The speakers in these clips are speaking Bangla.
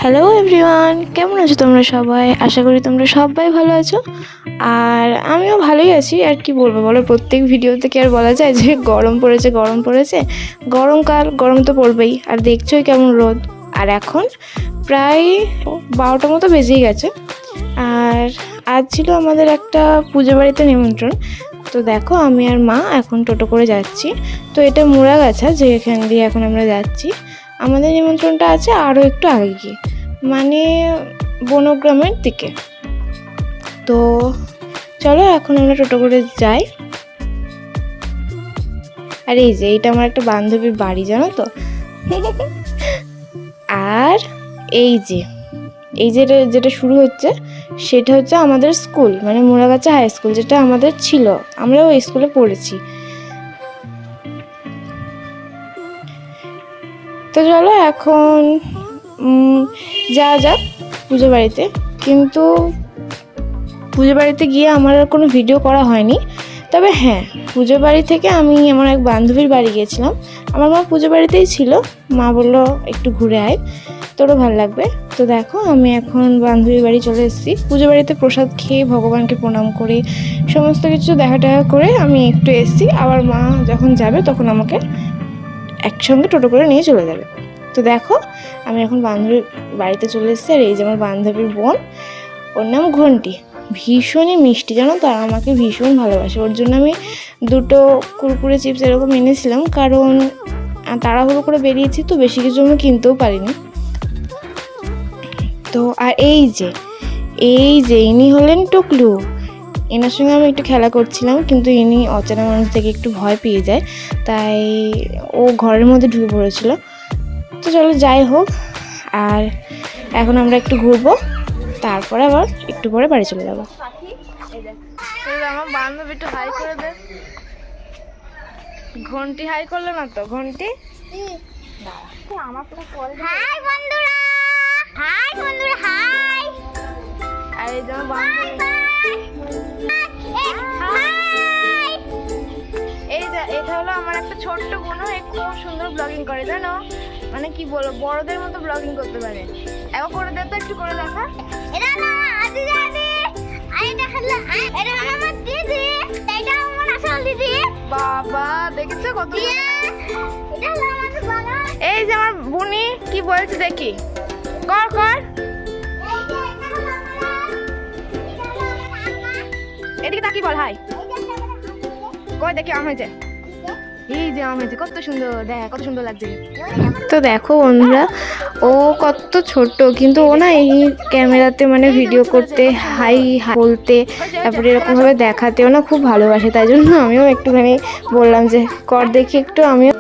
হ্যালো এভরিওয়ান, কেমন আছো তোমরা সবাই? আশা করি তোমরা সবাই ভালো আছো। আর আমিও ভালোই আছি। আর কি বলবো বলো, প্রত্যেক ভিডিওতে কি আর বলা যায় যে গরম পড়েছে গরমকাল, গরম তো পড়বেই। আর দেখছোই কেমন রোদ। আর এখন প্রায় 12টার মতো বেজেই গেছে। আর আজ ছিল আমাদের একটা পুজো বাড়িতে নিমন্ত্রণ। তো দেখো আমি আর মা এখন টোটো করে যাচ্ছি। তো এটা মুড়াগাছা, যেখান দিয়ে এখন আমরা যাচ্ছি। আমাদের নিমন্ত্রণটা আছে আরও একটু আগে গিয়ে, মানে বনগ্রামের দিকে। তো চলো এখন আমরা টোটো করে যাই। আর এই যে এইটা আমার একটা বান্ধবীর বাড়ি, জানো তো। আর এই যে যেটা শুরু হচ্ছে সেটা হচ্ছে আমাদের স্কুল, মানে মুড়াগাছা হাই স্কুল, যেটা আমাদের ছিল। আমরা ওই স্কুলে পড়েছি। তো চলো এখন যাওয়া যাক পুজো বাড়িতে। কিন্তু পুজো বাড়িতে গিয়ে আমার আর কোনো ভিডিও করা হয়নি। তবে হ্যাঁ, পুজো বাড়ি থেকে আমি আমার এক বান্ধবীর বাড়ি গিয়েছিলাম। আমার মা পুজো বাড়িতেই ছিল। মা বললো একটু ঘুরে আয়, তোরও ভালো লাগবে। তো দেখো আমি এখন বান্ধবীর বাড়ি চলে এসেছি। পুজো বাড়িতে প্রসাদ খেয়ে ভগবানকে প্রণাম করে সমস্ত কিছু দেখা করে আমি একটু এসেছি। আবার মা যখন যাবে তখন আমাকে একসঙ্গে টোটো করে নিয়ে চলে যাবে। তো দেখো আমি এখন বান্ধবীর বাড়িতে চলে এসেছি। আর এই যে আমার বান্ধবীর বোন, ওর নাম ঘন্টি। ভীষণই মিষ্টি, জানো তো। আর আমাকে ভীষণ ভালোবাসে। ওর জন্য আমি 2টো কুরকুরে চিপস এরকম এনেছিলাম, কারণ তাড়াহুড়ো করে বেরিয়েছি তো, বেশি কিছু আমি কিনতেও পারিনি। তো আর এই যে ইনি হলেন টুকলু। এনার সঙ্গে আমি একটু খেলা করছিলাম, কিন্তু ইনি অচেনা মানুষ থেকে একটু ভয় পেয়ে যায়, তাই ও ঘরের মধ্যে ঢুকে পড়েছিল। তো চলো যাই হোক। আর এখন আমরা একটু ঘুরবো, তারপরে আবার একটু পরে বাড়ি চলে যাবো। আমার বান্ধবী একটু হাই করে দে। ঘন্টি হাই করলো না তো। ঘন্টি হাই বন্ধুরা, হাই। আর এই যে আমার বান্ধবী, এই যে এটা হলো আমার একটা ছোট্ট বোন। খুব সুন্দর ব্লগিং করে, জানো। মানে কি বলবো, বড়দের মতো ব্লগিং করতে পারে। একবার করে দে তো, একটু করে দেখা। এটা না আদি আদি, এটা হলো এটা আমার দিদি, এটা আমার আসল দিদি। বাবা দেখেছো কত। এটা হলো আমাদের বাবা। এই যে আমার বুনি কি বলছে দেখি, কর এদিকে তাকি বল হাই। কই দেখি আম হয়েছে, এই যে আম হয়েছে, কত সুন্দর, দেখ কত সুন্দর লাগছে। তো দেখো বন্ধুরা, ও কত ছোট, কিন্তু ও না এই ক্যামেরাতে মানে ভিডিও করতে, হাই বলতে, তারপরে এরকমভাবে দেখাতেও না খুব ভালোবাসে। তাই জন্য আমিও একটুখানি বললাম যে কর দেখি একটু আমিও।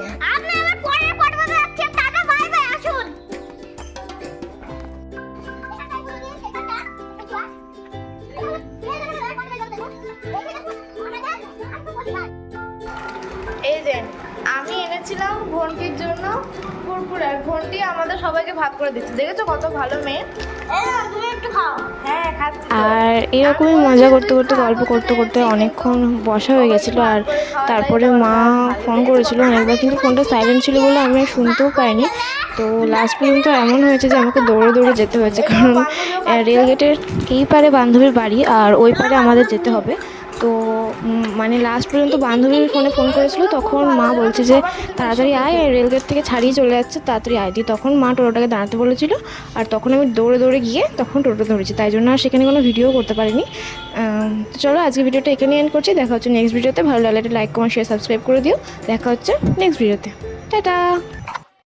এই যে আমি এনেছিলাম ঘন্টির জন্য কুরকুরে, আর ঘন্টি আমাদের সবাইকে ভাগ করে দিচ্ছে। দেখেছো কত ভালো মেয়ে। আর এরকমই মজা করতে করতে, গল্প করতে করতে অনেকক্ষণ বসা হয়ে গেছিলো। আর তারপরে মা ফোন করেছিল অনেকবার, কিন্তু ফোনটা সাইলেন্ট ছিল বলে আমি আর শুনতেও পাইনি। তো লাস্ট পর্যন্ত এমন হয়েছে যে আমাকে দৌড়ে দৌড়ে যেতে হয়েছে, কারণ রেলগেটের এই পারে বান্ধবীর বাড়ি আর ওই পারে আমাদের যেতে হবে। তো মানে লাস্ট পর্যন্ত বান্ধবীর ফোন করেছিল, তখন মা বলছে যে তাড়াতাড়ি আয়, রেলগেট থেকে ছাড়িয়ে চলে যাচ্ছে, তাড়াতাড়ি আয়। দিয়ে তখন মা টোটোটাকে দাঁড়াতে বলেছিল। আর তখন আমি দৌড়ে দৌড়ে গিয়ে তখন টোটো ধরেছি, তাই জন্য আর সেখানে কোনো ভিডিও করতে পারিনি। তো চলো আজকে ভিডিওটা এখানে এন্ড করছি। দেখা হচ্ছে নেক্সট ভিডিওতে। ভালো লাগলে লাইক কমেন্ট শেয়ার সাবস্ক্রাইব করে দিও। দেখা হচ্ছে নেক্সট ভিডিওতে। টাটা।